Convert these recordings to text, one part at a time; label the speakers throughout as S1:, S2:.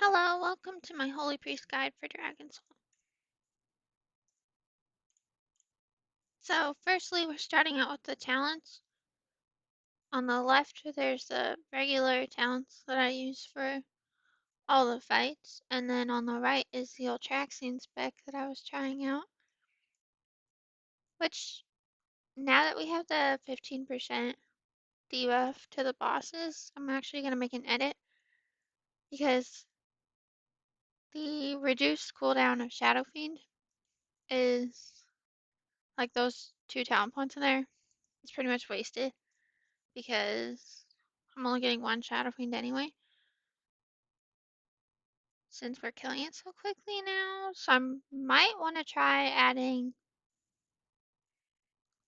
S1: Hello, welcome to my Holy Priest Guide for Dragonsoul. So, firstly, we're starting out with the talents. On the left, there's the regular talents that I use for all the fights, and then on the right is the Ultraxian spec that I was trying out, which, now that we have the 15% debuff to the bosses, I'm actually going to make an edit, because the reduced cooldown of Shadow Fiend is, like those 2 talent points in there, it's pretty much wasted. Because I'm only getting 1 Shadow Fiend anyway, since we're killing it so quickly now. So I might want to try adding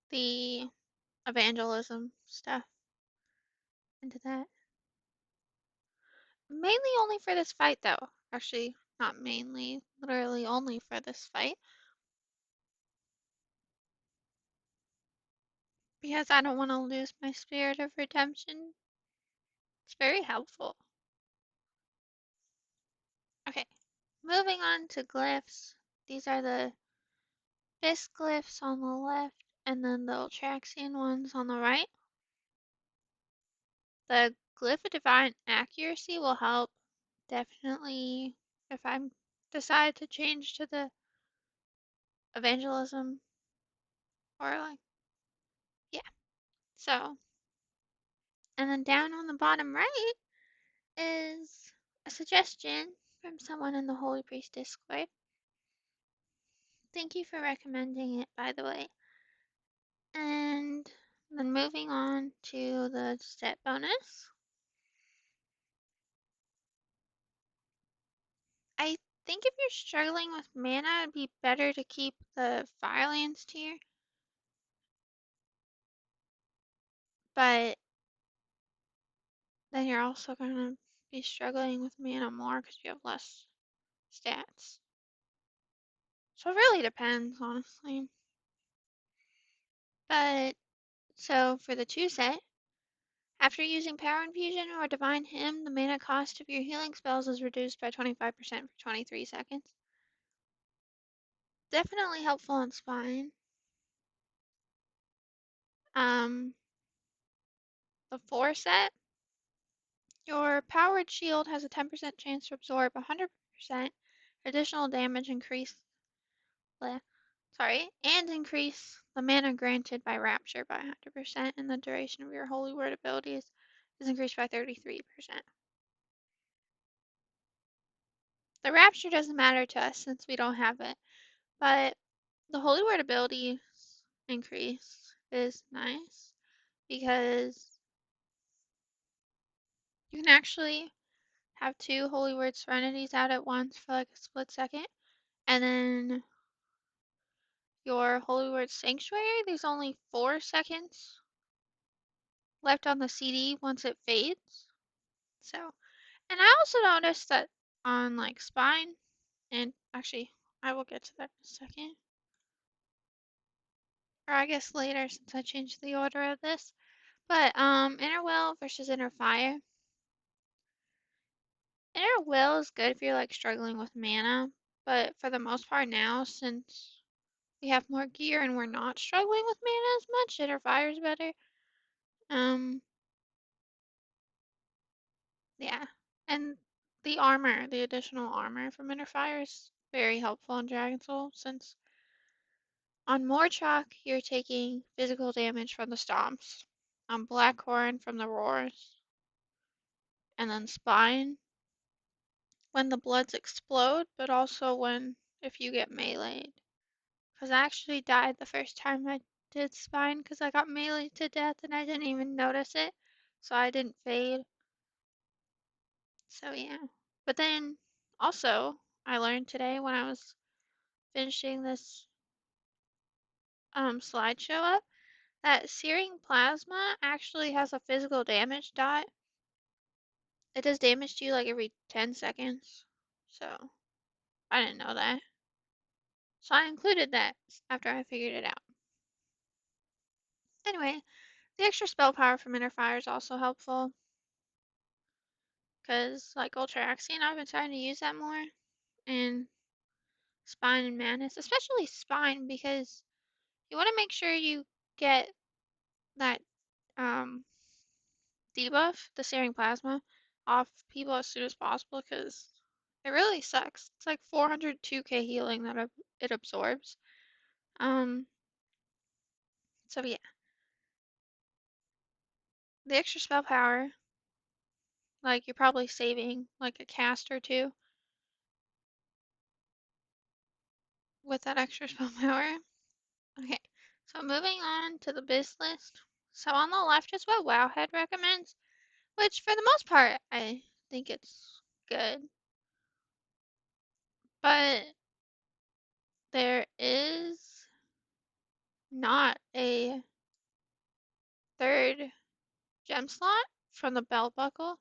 S1: the evangelism stuff into that. Mainly only for this fight though. Actually, not mainly, literally only for this fight. Because I don't want to lose my spirit of redemption. It's very helpful. Okay, moving on to glyphs. These are the Fist glyphs on the left, and then the Ultraxian ones on the right. The Glyph of Divine Accuracy will help definitely if I decide to change to the evangelism or like, yeah. So, and then down on the bottom right is a suggestion from someone in the Holy Priest Discord. Thank you for recommending it, by the way. And then moving on to the set bonus. I think if you're struggling with mana, it'd be better to keep the Firelands tier. But then you're also going to be struggling with mana more because you have less stats. So it really depends, honestly. But, so for the 2 set, after using Power Infusion or Divine Hymn, the mana cost of your healing spells is reduced by 25% for 23 seconds. Definitely helpful in Spine. The 4 set, your Powered Shield has a 10% chance to absorb 100% additional damage and increase the mana granted by Rapture by 100%, and the duration of your Holy Word abilities is increased by 33%. The Rapture doesn't matter to us since we don't have it, but the Holy Word ability increase is nice because you can actually have 2 Holy Word Serenities out at once for like a split second, and then your Holy Word Sanctuary, there's only 4 seconds left on the CD once it fades. So, and I also noticed that on like Spine, and actually I will get to that in a second. Or I guess later since I changed the order of this. But Inner Will versus Inner Fire. Inner Will is good if you're like struggling with mana, but for the most part now, since we have more gear and we're not struggling with mana as much, Inner Fire is better. Um, yeah. And the armor, the additional armor from Inner Fire is very helpful in Dragon Soul since on Morchok you're taking physical damage from the stomps. On Blackhorn from the roars. And then Spine when the bloods explode, but also when if you get meleeed. Because I actually died the first time I did Spine because I got meleeed to death and I didn't even notice it. So I didn't fade. So yeah. But then also I learned today when I was finishing this slideshow up that Searing Plasma actually has a physical damage dot. It does damage to you like every 10 seconds. So I didn't know that. So I included that after I figured it out. Anyway, the extra spell power from Inner Fire is also helpful. because like Ultraxion, I've been trying to use that more, and Spine and Madness, especially Spine, because you want to make sure you get that um, debuff, the Searing Plasma, off people as soon as possible, because it really sucks. It's like 402k healing that it absorbs. Um, so yeah, the extra spell power, like you're probably saving like a cast or two with that extra spell power. Okay, so moving on to the biz list. So on the left is what Wowhead recommends, which for the most part I think it's good, but there is not a third gem slot from the belt buckle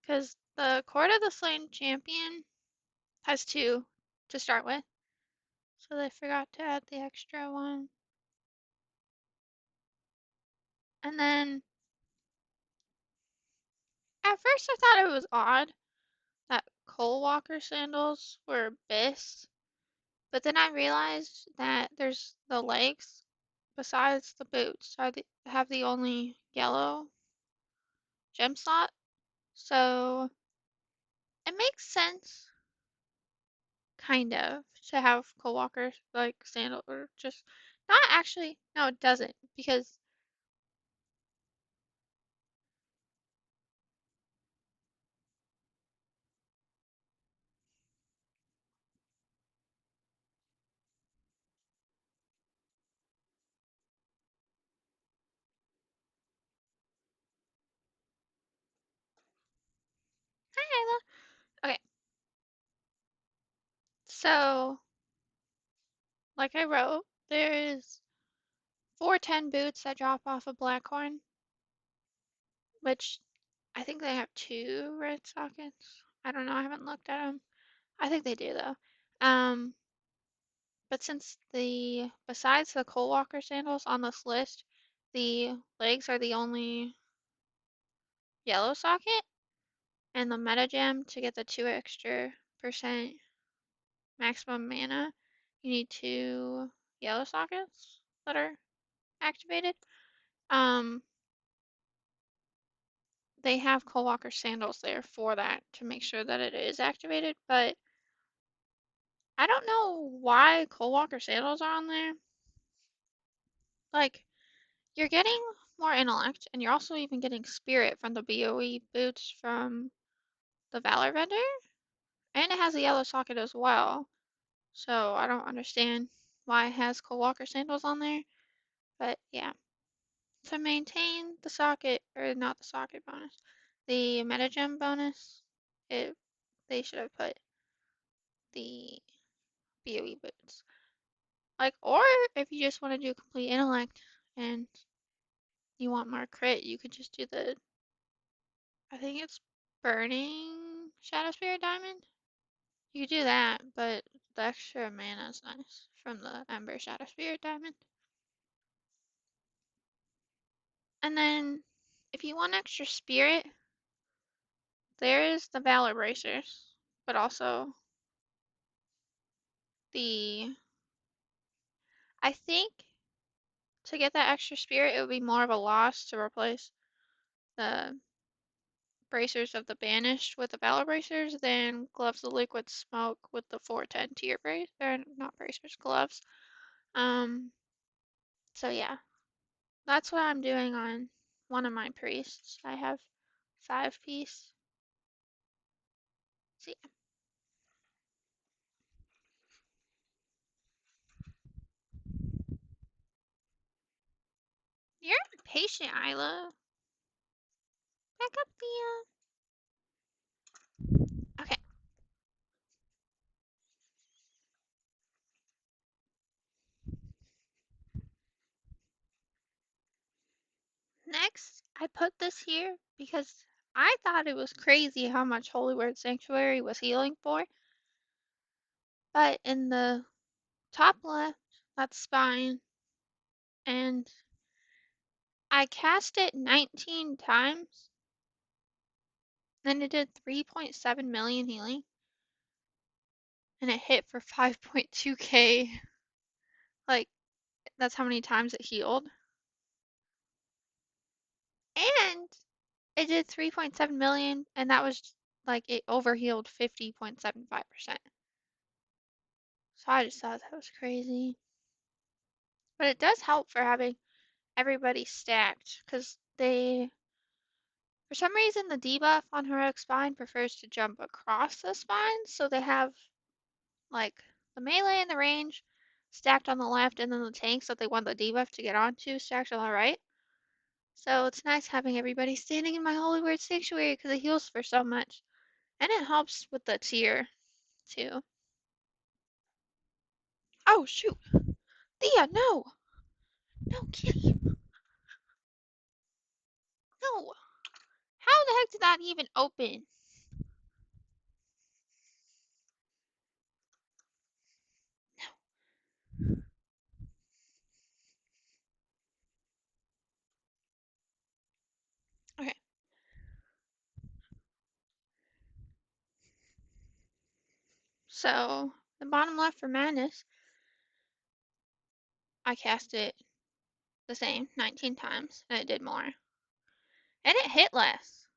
S1: because the Court of the Slain Champion has two to start with, so they forgot to add the extra one. And then at first I thought it was odd that Coal Walker sandals were Abyss, but then I realized that there's the legs besides the boots have the only yellow gem slot, so it makes sense kind of to have Coal Walker like sandal or just not actually no it doesn't because hi Isla. Okay, so like I wrote, there is 410 boots that drop off of Blackhorn, which I think they have two red sockets. I don't know. I haven't looked at them. I think they do though. Um, but since besides the Coal Walker sandals on this list, the legs are the only yellow socket, and the meta gem to get the 2 extra% maximum mana, you need 2 yellow sockets that are activated. Um, they have Coal Walker sandals there for that to make sure that it is activated, but I don't know why Coal Walker sandals are on there. Like, you're getting more intellect, and you're also even getting spirit from the BOE boots from the Valor vendor, and it has a yellow socket as well. So I don't understand why it has Coal Walker sandals on there. But yeah, to maintain the socket, or not the socket bonus, the metagem bonus, it they should have put the BOE boots. Like, or if you just want to do complete intellect and you want more crit, you could just do I think it's burning Shadow Spirit Diamond. You could do that, but the extra mana is nice from the Ember Shadow Spirit Diamond. And then if you want extra spirit, there is the Valor Bracers, but also the I think to get that extra spirit, it would be more of a loss to replace the bracers of the banished with the valor bracers than gloves of liquid smoke with the 410 tier brace or not bracers gloves. Um, so yeah, that's what I'm doing on one of my priests. I have 5 piece. See, you're impatient, Isla. Back up the okay. Next, I put this here because I thought it was crazy how much Holy Word Sanctuary was healing for. But in the top left, that's spine, and I cast it 19 times, Then it did 3.7 million healing, and it hit for 5.2k. Like, that's how many times it healed. And it did 3.7 million, and that was like it overhealed 50.75%. So I just thought that was crazy. But it does help for having everybody stacked, because for some reason, the debuff on heroic spine prefers to jump across the spine, so they have like the melee and the range stacked on the left, and then the tanks that they want the debuff to get onto stacked on the right. So it's nice having everybody standing in my Holy Word Sanctuary because it heals for so much. And it helps with the tier too. Oh shoot! Thea, no! No, kitty! No! How the heck did that even open? Okay. So, the bottom left for Madness, I cast it the same 19 times, and it did more. And it hit less.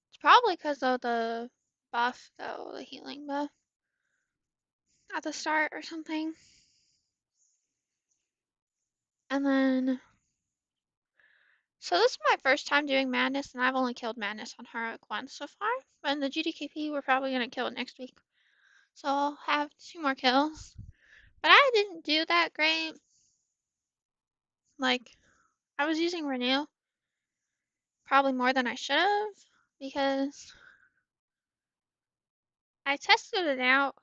S1: It's probably because of the buff, though, the healing buff at the start or something. And then, so this is my first time doing Madness, and I've only killed Madness on Heroic once so far. But in the GDKP, we're probably going to kill it next week. So I'll have 2 more kills. But I didn't do that great. Like, I was using Renew probably more than I should have because I tested it out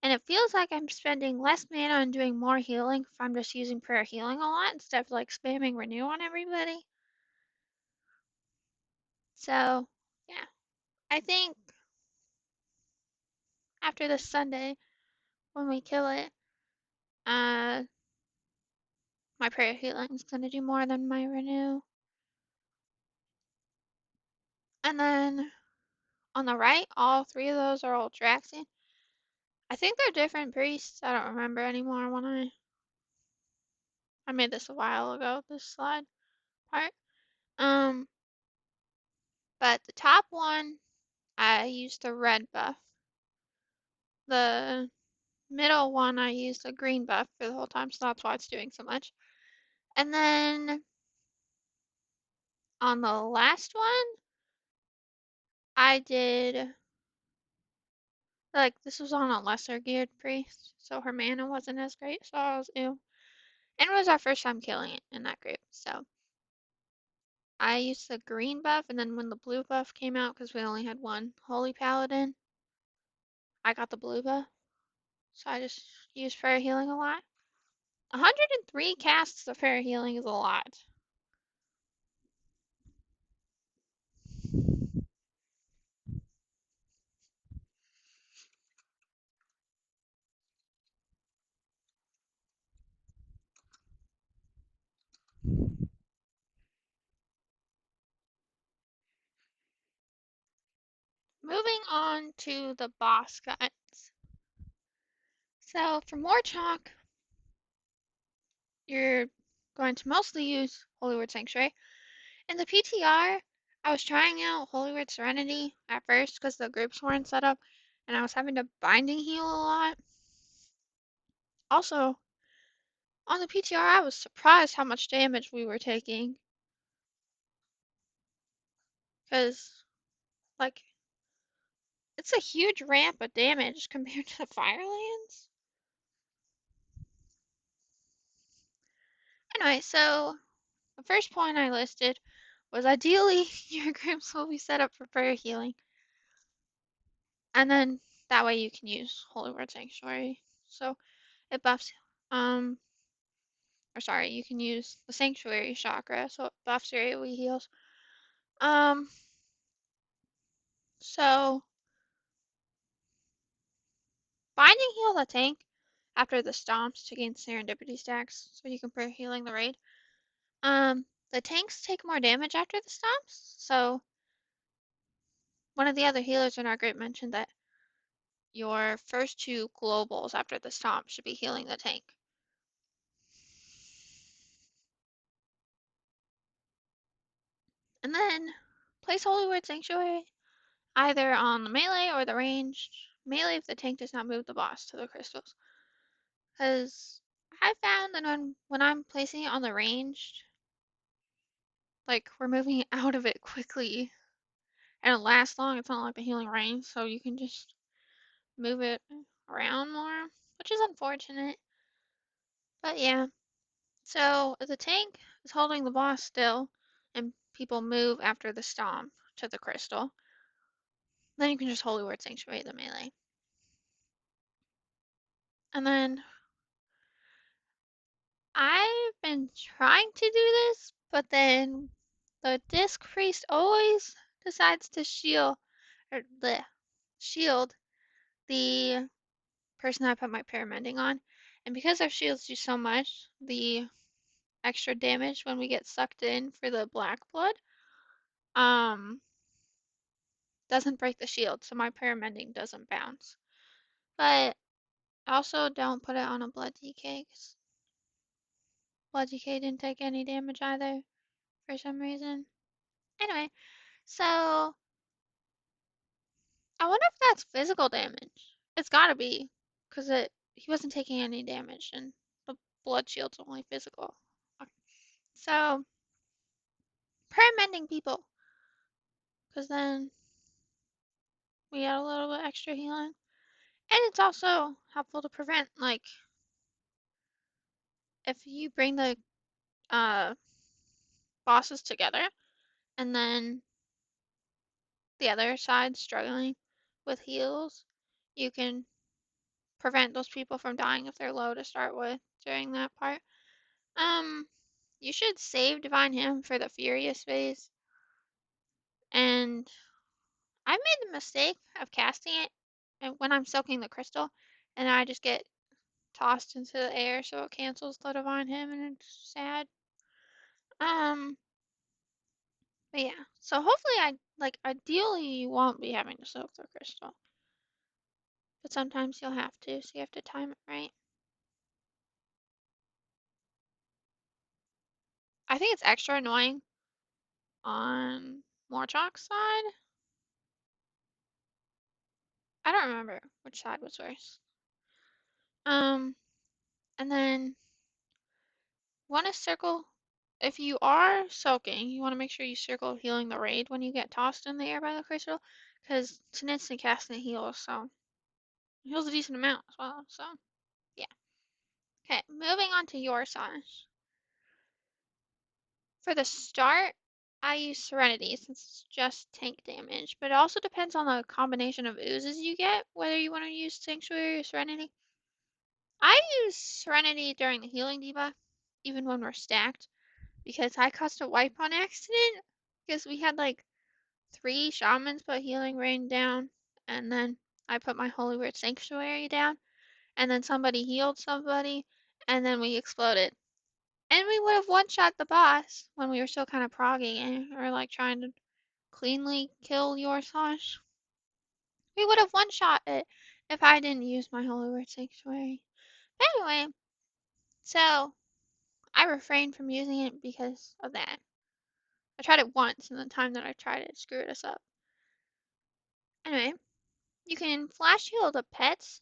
S1: and it feels like I'm spending less mana and doing more healing if I'm just using prayer healing a lot instead of like spamming Renew on everybody. So, yeah. I think after this Sunday, when we kill it, uh, my prayer healing is gonna do more than my Renew. And then on the right, all 3 of those are Ultraxian. I think they're different priests. I don't remember anymore when I made this a while ago, this slide part. Um, but the top one, I used the red buff. The middle one, I used the green buff for the whole time, so that's why it's doing so much. And then on the last one, I did, like, this was on a lesser geared priest, so her mana wasn't as great, so I was ew. And it was our first time killing it in that group, so I used the green buff, and then when the blue buff came out, because we only had one Holy Paladin, I got the blue buff. So I just used Prayer Healing a lot. 103 casts of Prayer Healing is a lot. Moving on to the boss guns. So for more chalk, you're going to mostly use Holy Word Sanctuary. In the PTR, I was trying out Holy Word Serenity at first because the groups weren't set up and I was having to binding heal a lot. Also, on the PTR, I was surprised how much damage we were taking. Because, like, it's a huge ramp of damage compared to the Firelands. Anyway, so the first point I listed was ideally your groups will be set up for prayer healing. And then that way you can use Holy Word Sanctuary. So it buffs, or sorry, you can use the Sanctuary chakra, so it buffs your AoE heals. Um, so binding heal the tank after the stomps to gain serendipity stacks, so you can prayer healing the raid. The tanks take more damage after the stomps, so one of the other healers in our group mentioned that your first two globals after the stomp should be healing the tank. And then place Holy Word Sanctuary either on the melee or the ranged. Melee if the tank does not move the boss to the crystals. Because I found that when I'm placing it on the ranged, like we're moving out of it quickly and it lasts long. It's not like the healing range, so you can just move it around more, which is unfortunate. But yeah, so if the tank is holding the boss still and people move after the stomp to the crystal, then you can just Holy Word Sanctuary the melee. And then I've been trying to do this, but then the disc priest always decides to shield the person I put my paramending on. And because our shields do so much, the extra damage when we get sucked in for the black blood um doesn't break the shield, so my paramending doesn't bounce. But also don't put it on a blood DK, 'cause blood DK didn't take any damage either for some reason. Anyway, so I wonder if that's physical damage. It's gotta be, because he wasn't taking any damage and the blood shield's only physical. So paramending people, because then we get a little bit extra healing. And it's also helpful to prevent, like, if you bring the uh, bosses together and then the other side struggling with heals, you can prevent those people from dying if they're low to start with during that part. Um, you should save Divine Hymn for the Furious phase. And I made the mistake of casting it and when I'm soaking the crystal, and I just get tossed into the air, so it cancels the Divine Hymn, and it's sad. Um, but yeah, so hopefully ideally you won't be having to soak the crystal, but sometimes you'll have to, so you have to time it right. I think it's extra annoying on Morchok's side. I don't remember which side was worse. Um, and then want to circle. If you are soaking, you want to make sure you circle healing the raid when you get tossed in the air by the crystal, because it's an instant cast and it heals, so it heals a decent amount as well. So yeah. Okay, moving on to your Sage. For the start, I use Serenity since it's just tank damage, but it also depends on the combination of oozes you get, whether you want to use Sanctuary or Serenity. I use Serenity during the healing debuff, even when we're stacked, because I caused a wipe on accident, because we had like 3 shamans put healing rain down, and then I put my Holy Word Sanctuary down, and then somebody healed somebody, and then we exploded. And we would have one-shot the boss when we were still kind of progging it, or like trying to cleanly kill your Sash. We would have one-shot it if I didn't use my Holy Word Sanctuary. But anyway, so I refrained from using it because of that. I tried it once, and the time that I tried it screwed us up. Anyway, you can flash heal the pets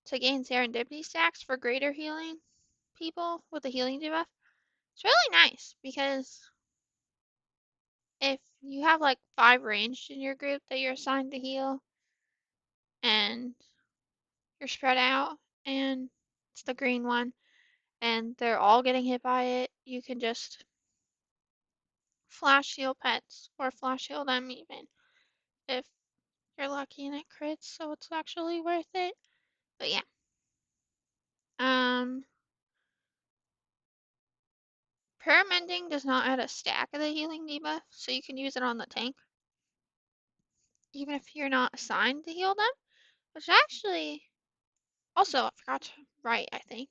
S1: to gain serendipity stacks for greater healing people with the healing debuff. It's really nice because if you have like 5 ranged in your group that you're assigned to heal and you're spread out and it's the green one and they're all getting hit by it, you can just flash heal pets or flash heal them even if you're lucky and it crits, so it's actually worth it. But yeah. Um Paramending does not add a stack of the healing debuff, so you can use it on the tank, even if you're not assigned to heal them, which actually also I forgot to write, I think.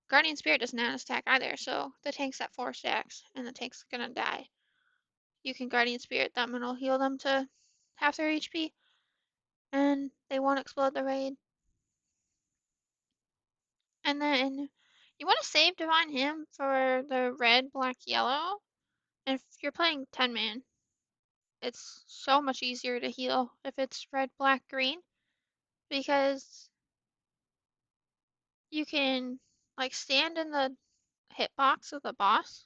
S1: Guardian Spirit doesn't add a stack either, so the tank's at 4 stacks, and the tank's gonna die. You can Guardian Spirit them, and it'll heal them to half their HP, and they won't explode the raid. And then you want to save Divine Hymn for the red, black, yellow. And if you're playing 10 man, it's so much easier to heal if it's red, black, green, because you can like stand in the hitbox of the boss,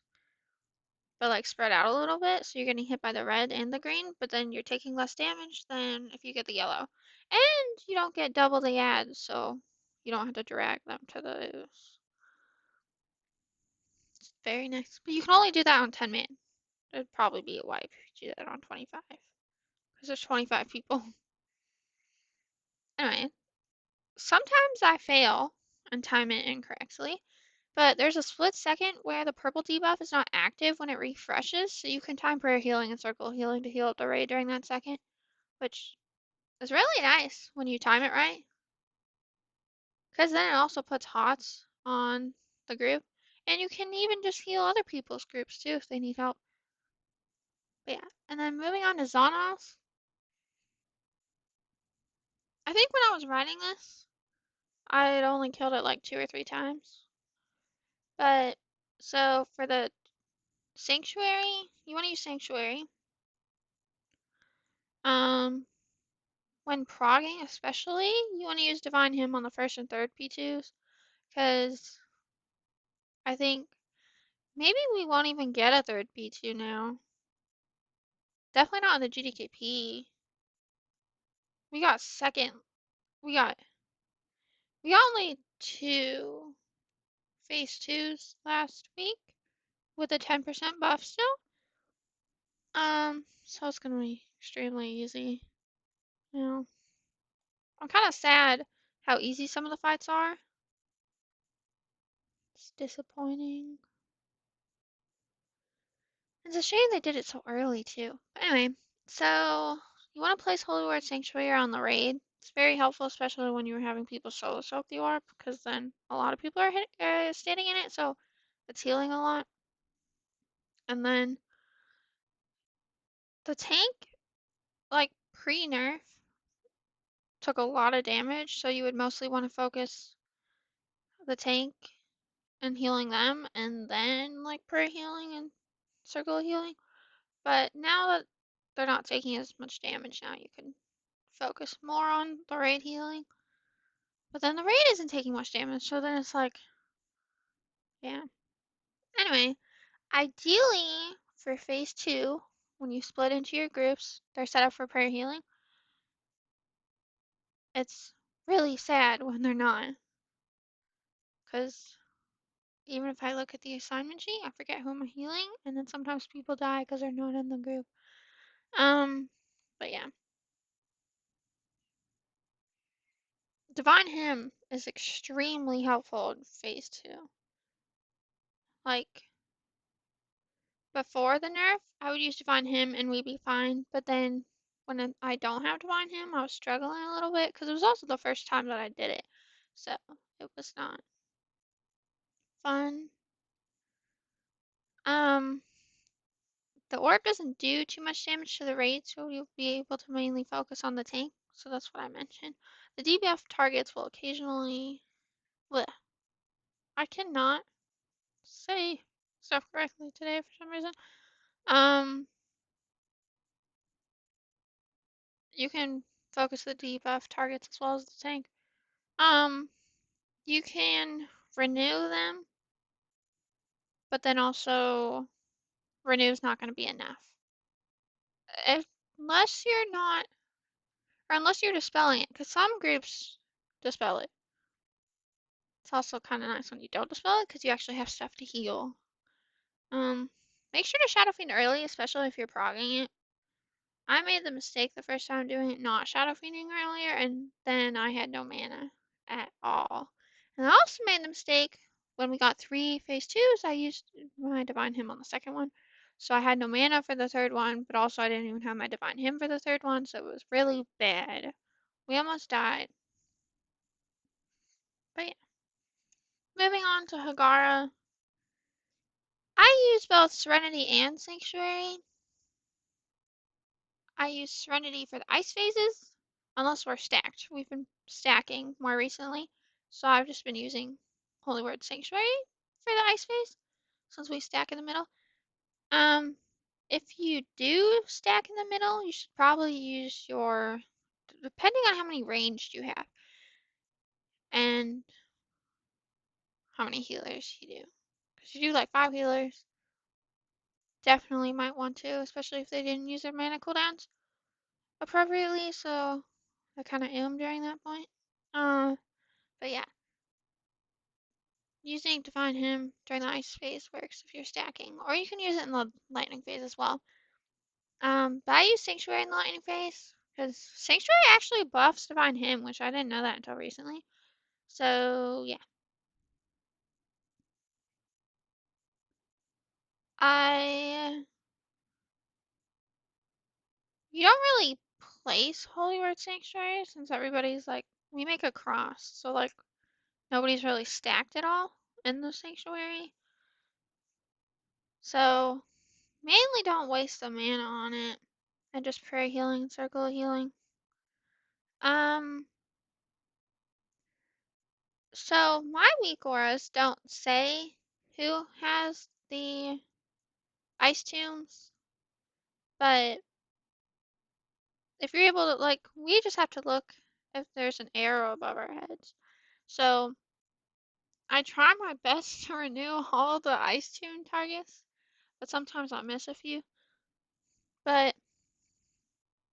S1: but like spread out a little bit, so you're getting hit by the red and the green, but then you're taking less damage than if you get the yellow. And you don't get double the ads, so you don't have to drag them to those. It's very nice. But you can only do that on 10 man. It'd probably be a wipe if you do that on 25. Because there's 25 people. Anyway, sometimes I fail and time it incorrectly, but there's a split second where the purple debuff is not active when it refreshes, so you can time prayer healing and circle healing to heal up the raid during that second, which is really nice when you time it right. Because then it also puts HOTS on the group, and you can even just heal other people's groups too if they need help. But yeah, and then moving on to Xanath. I think when I was writing this, I had only killed it like 2 or 3 times. But so for the Sanctuary, you want to use Sanctuary. Um, when progging especially, you want to use Divine Hymn on the first and third P2s, because I think maybe we won't even get a third P2 now. Definitely not in the GDKP. We got second. We got only 2 phase 2s last week with a 10% buff still. So it's gonna be extremely easy. You know, I'm kind of sad how easy some of the fights are. It's disappointing. It's a shame they did it so early too. But anyway, so you want to place Holy Word Sanctuary on the raid. It's very helpful, especially when you're having people solo soak the orb, because then a lot of people are standing in it, so it's healing a lot. And then the tank, like pre-nerf, took a lot of damage, so you would mostly want to focus the tank and healing them, and then like prayer healing and circle healing. But now that they're not taking as much damage now, you can focus more on the raid healing. But then the raid isn't taking much damage, so then it's like, yeah. Anyway, ideally for phase 2, when you split into your groups, they're set up for prayer healing. It's really sad when they're not, because even if I look at the assignment sheet, I forget who I'm healing, and then sometimes people die because they're not in the group. But yeah. Divine Hymn is extremely helpful in phase 2. Like, before the nerf, I would use Divine Hymn and we'd be fine, but then when I don't have Divine Hymn, I was struggling a little bit, because it was also the first time that I did it, so it was not fun. Um, the orb doesn't do too much damage to the raid, so you'll be able to mainly focus on the tank, so that's what I mentioned. The DBF targets will occasionally... Bleh. I cannot say stuff correctly today for some reason. You can focus the debuff targets as well as the tank. You can renew them, but then also renew is not going to be enough. If, unless you're not, or unless you're dispelling it, because some groups dispel it. It's also kind of nice when you don't dispel it, because you actually have stuff to heal. Make sure to Shadow Fiend early, especially if you're progging it. I made the mistake the first time doing it not Shadow Fiending earlier, and then I had no mana at all. And I also made the mistake when we got 3 phase 2s, I used my Divine Hymn on the second one. So I had no mana for the third one, but also I didn't even have my Divine Hymn for the third one, so it was really bad. We almost died. But yeah. moving on to Hagara. I use both Serenity and Sanctuary. I use Serenity for the ice phases, unless we're stacked. We've been stacking more recently, so I've just been using Holy Word Sanctuary for the ice phase, since we stack in the middle. If you do stack in the middle, you should probably use your, depending on how many ranged you have and how many healers you do. Because you do like 5 healers, definitely might want to, especially if they didn't use their mana cooldowns appropriately, so I kind of am during that point. But yeah, using Divine Hymn during the ice phase works if you're stacking, or you can use it in the lightning phase as well. But I use Sanctuary in the lightning phase because Sanctuary actually buffs Divine Hymn, which I didn't know that until recently. So yeah, I you don't really place Holy Word Sanctuary since everybody's like we make a cross, so like nobody's really stacked at all in the sanctuary. So mainly don't waste the mana on it and just prayer healing, circle of healing. Um, so my weak auras don't say who has the ice tombs, but if you're able to like we just have to look if there's an arrow above our heads. So I try my best to renew all the ice tomb targets, but sometimes I'll miss a few. But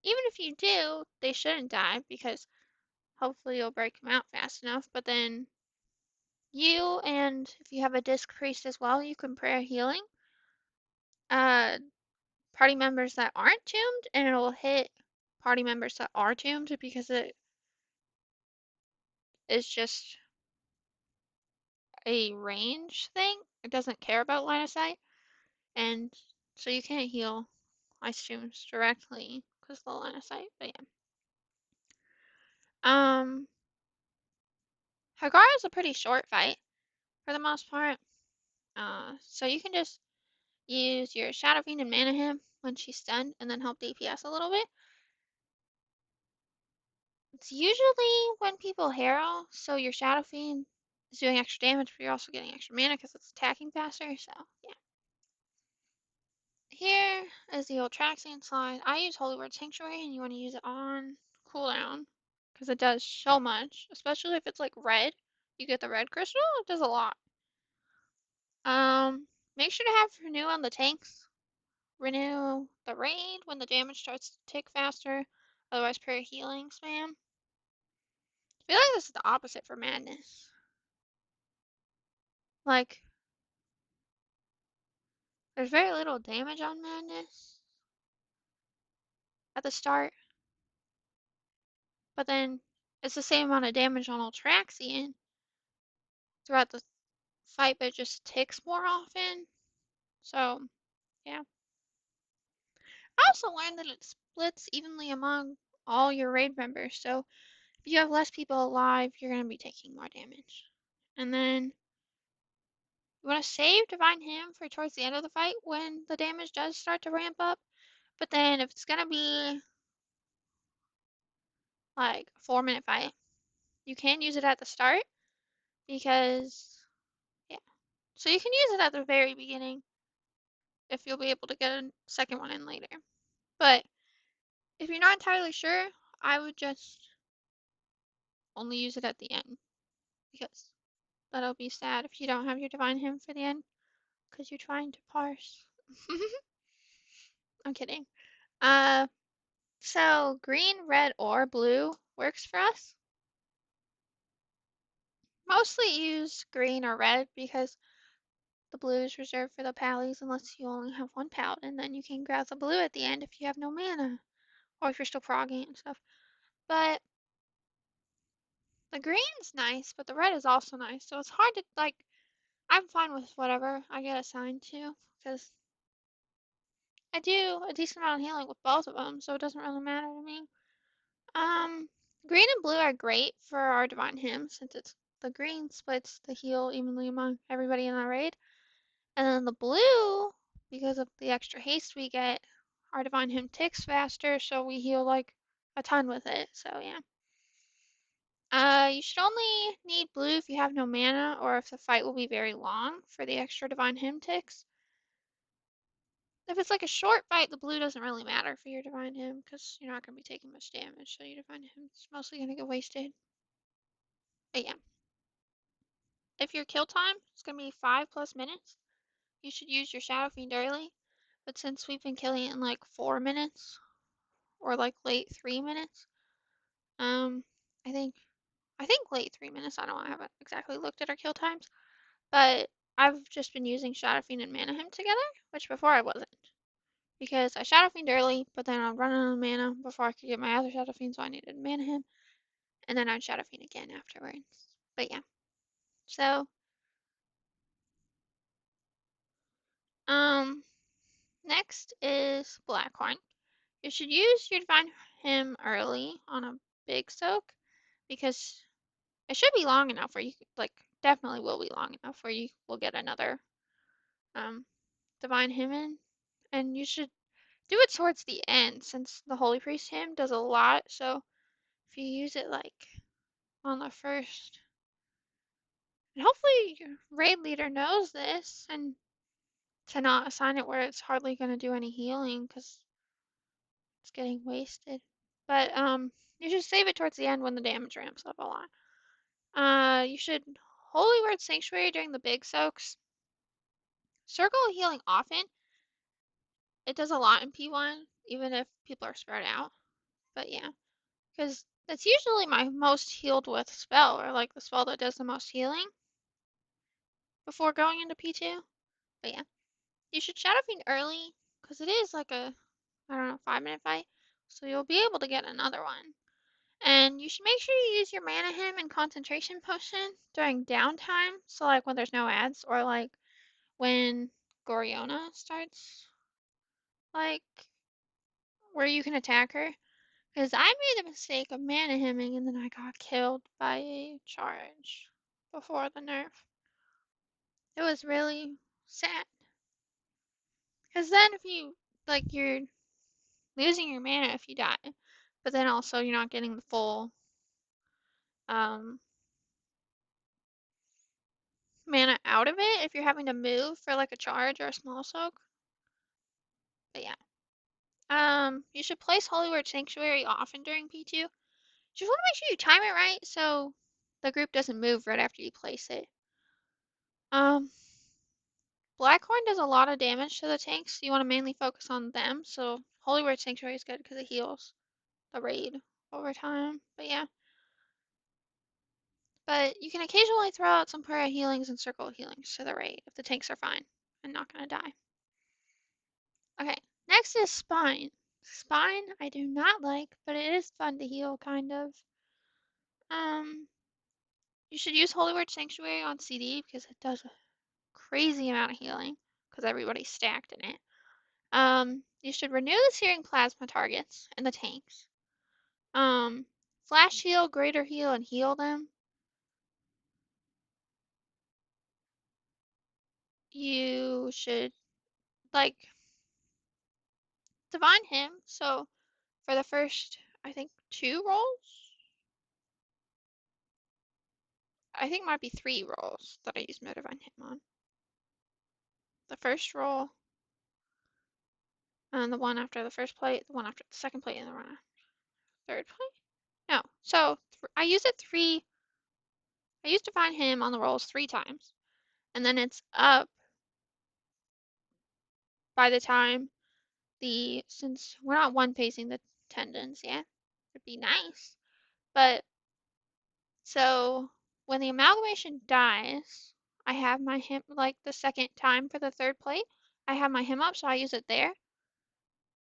S1: even if you do, they shouldn't die because hopefully you'll break them out fast enough. But then you and if you have a disc priest as well, you can prayer healing uh party members that aren't tombed, and it'll hit party members that are tombed because it is just a range thing. It doesn't care about line of sight, and so you can't heal ice tombs directly because of the line of sight. But yeah, um, Hagara is a pretty short fight for the most part. So you can just use your Shadow Fiend and Mana Him when she's stunned, and then help DPS a little bit. It's usually when people harrow, so your Shadow Fiend is doing extra damage, but you're also getting extra mana because it's attacking faster. So yeah. Here is the old Traxian slide. I use Holy Word Sanctuary, and you want to use it on cooldown because it does so much, especially if it's like red. You get the red crystal, it does a lot. Um, Make sure to have renew on the tanks. Renew the raid when the damage starts to tick faster. Otherwise, prayer healing spam. I feel like this is the opposite for madness. Like, there's very little damage on madness at the start, but then it's the same amount of damage on Ultraxian throughout the fight, but it just ticks more often. So, yeah. I also learned that it splits evenly among all your raid members. So, if you have less people alive, you're going to be taking more damage. And then you want to save Divine Hymn for towards the end of the fight when the damage does start to ramp up. But then if it's going to be like a 4-minute fight, you can use it at the start because, yeah. So you can use it at the very beginning if you'll be able to get a second one in later. But if you're not entirely sure, I would just only use it at the end because that'll be sad if you don't have your Divine Hymn for the end because you're trying to parse. I'm kidding. Uh, so green, red, or blue works for us. Mostly use green or red because the blue is reserved for the pallies unless you only have one pal, and then you can grab the blue at the end if you have no mana or if you're still progging and stuff. But the green's nice, but the red is also nice. So it's hard to like. I'm fine with whatever I get assigned to because I do a decent amount of healing with both of them, so it doesn't really matter to me. Um, Green and blue are great for our Divine Hymn since it's the green splits the heal evenly among everybody in the raid. And then the blue, because of the extra haste we get, our Divine Hymn ticks faster, so we heal like a ton with it. So yeah. You should only need blue if you have no mana or if the fight will be very long for the extra Divine Hymn ticks. If it's like a short fight, the blue doesn't really matter for your Divine Hymn because you're not going to be taking much damage, so your Divine Hymn's mostly going to get wasted. But yeah. If your kill time is going to be 5+ minutes, you should use your Shadow Fiend early. But since we've been killing it in like 4 minutes or like late 3 minutes, I think late 3 minutes. I don't know. I haven't exactly looked at our kill times, but I've just been using Shadow Fiend and Mana Hymn together, which before I wasn't. Because I Shadow Fiend early, but then I'd run out of mana before I could get my other Shadow Fiend, so I needed Mana Hymn, and then I'd Shadow Fiend again afterwards. But yeah. So, next is Blackhorn. You should use your Divine Hymn early on a big soak because it should be long enough where you like definitely will be long enough where you will get another Divine Hymn in, and you should do it towards the end since the Holy Priest hymn does a lot. So if you use it like on the first, and hopefully your raid leader knows this and to not assign it where it's hardly going to do any healing because it's getting wasted. But you should save it towards the end when the damage ramps up a lot. You should Holy Word Sanctuary during the big soaks. Circle healing often. It does a lot in P1, even if people are spread out. But yeah, because that's usually my most healed with spell, or like the spell that does the most healing before going into P2. But yeah, you should Shadow Fiend early, because it is like a, I don't know, 5-minute fight. So you'll be able to get another one. And you should make sure you use your Mana Hymn and Concentration Potion during downtime. So like when there's no ads, or like when Goriona starts, like where you can attack her. Because I made the mistake of mana hemming and then I got killed by a charge before the nerf. It was really sad. Because then if you, like, you're losing your mana if you die. But then also you're not getting the full um, mana out of it if you're having to move for like a charge or a small soak. But yeah. You should place Holy Word Sanctuary often during P2. Just want to make sure you time it right so the group doesn't move right after you place it. Blackhorn does a lot of damage to the tanks, so you want to mainly focus on them. So Holy Word Sanctuary is good because it heals the raid over time. But yeah. But you can occasionally throw out some prayer healings and circle healings to the raid if the tanks are fine and not going to die. Okay, next is Spine. Spine I do not like, but it is fun to heal, kind of. Um, you should use Holy Word Sanctuary on CD because it does a crazy amount of healing because everybody's stacked in it. You should renew the searing plasma targets and the tanks. Flash heal, greater heal, and heal them. You should like Divine Hymn. So for the first, I think 2 rolls, I think it might be 3 rolls that I use my Divine Hymn on. The first roll, and the one after the first plate, the one after the second plate, and the one after the third plate. No, so I use it 3. I use Divine Hymn on the rolls 3 times, and then it's up by the time since we're not one pacing the tendons yet, it'd be nice. But so when the amalgamation dies, I have my hymn like the second time for the third plate. I have my hymn up, so I use it there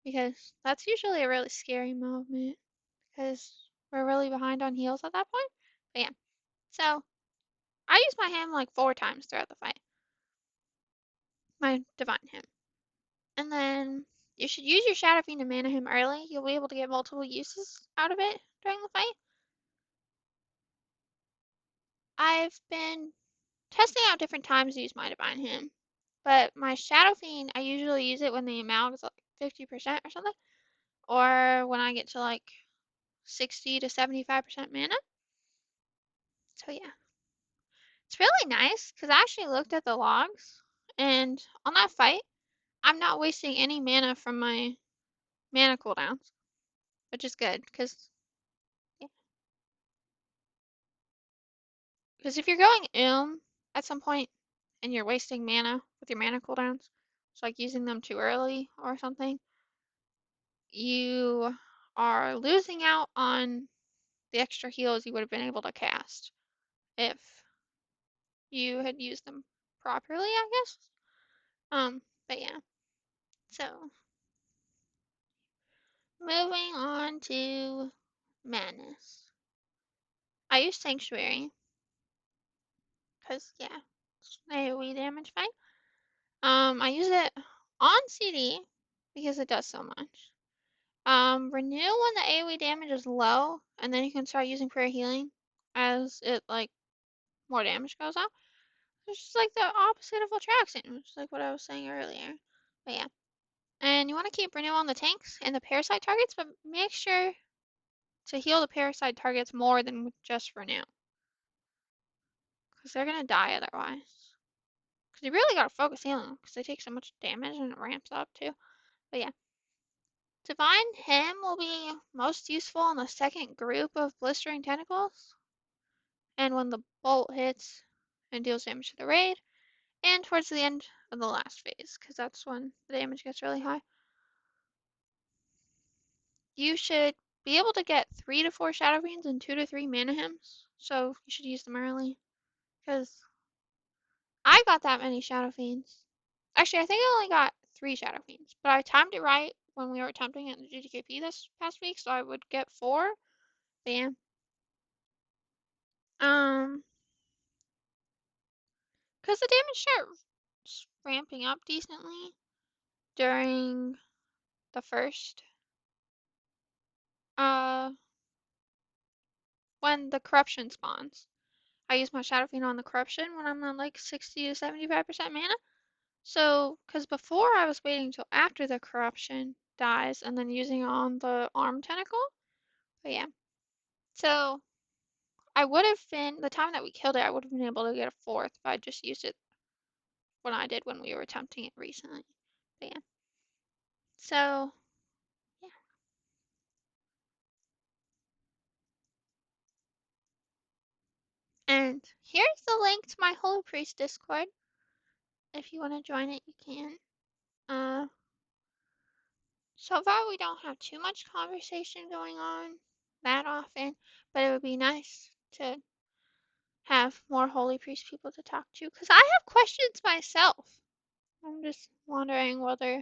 S1: because that's usually a really scary moment because we're really behind on heals at that point. But yeah, so I use my hymn like 4 times throughout the fight. My divine hymn. And then you should use your Shadow Fiend and Mana Hymn early. You'll be able to get multiple uses out of it during the fight. I've been testing out different times to use my Divine Hymn. But my Shadow Fiend, I usually use it when the amount is like 50% or something. Or when I get to like 60 to 75% mana. So yeah. It's really nice because I actually looked at the logs. And on that fight, I'm not wasting any mana from my mana cooldowns. Which is good because yeah. Because if you're going at some point and you're wasting mana with your mana cooldowns, it's like using them too early or something, you are losing out on the extra heals you would have been able to cast if you had used them properly, I guess. But yeah. So moving on to madness. I use Sanctuary because yeah, it's AoE damage fight. I use it on CD because it does so much. Renew when the AoE damage is low, and then you can start using prayer healing as it like more damage goes out. It's just like the opposite of Attraction, which is like what I was saying earlier. But yeah. And you want to keep Renew on the tanks and the parasite targets, but make sure to heal the parasite targets more than just Renew. Because they're gonna die otherwise. Because you really gotta focus healing them, because they take so much damage and it ramps up too. But yeah. Divine Hymn will be most useful in the second group of Blistering Tentacles, and when the bolt hits and deals damage to the raid, and towards the end of the last phase, because that's when the damage gets really high. You should be able to get 3 to 4 Shadow Fiends and 2 to 3 Mana Hymns, so you should use them early, because I got that many Shadow Fiends. Actually, I think I only got 3 Shadow Fiends, but I timed it right when we were attempting it in the GDKP this past week, so I would get 4. Bam. Because the damage starts ramping up decently during the first, uh, when the corruption spawns. I use my Shadow Fiend on the corruption when I'm on like 60 to 75% mana. So, because before I was waiting until after the corruption dies and then using it on the arm tentacle. But yeah. So, I would have been, the time that we killed it, I would have been able to get a 4th if I just used it when I did when we were attempting it recently. But yeah. So, yeah. And here's the link to my Holy Priest Discord. If you want to join it, you can. Uh, so far we don't have too much conversation going on that often, but it would be nice to have more Holy Priest people to talk to, because I have questions myself. I'm just wondering whether,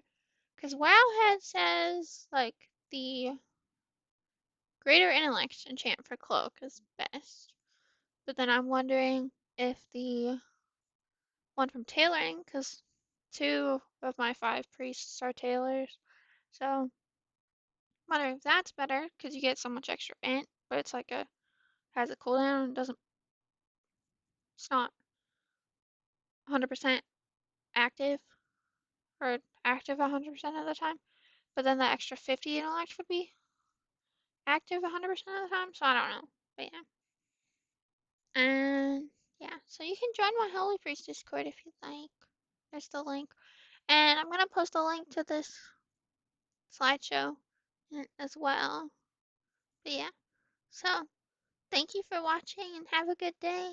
S1: because Wowhead says, like, the Greater Intellect enchant for Cloak is best, but then I'm wondering if the one from tailoring, because 2 of my 5 priests are tailors. So, I'm wondering if that's better, because you get so much extra int, but it's like has a cooldown and it's not 100% active, or active 100% of the time. But then the extra 50 intellect would be active 100% of the time, so I don't know. But yeah. And yeah, so you can join my Holy Priest Discord if you'd like. There's the link. And I'm gonna post a link to this slideshow as well. But yeah, so thank you for watching and have a good day.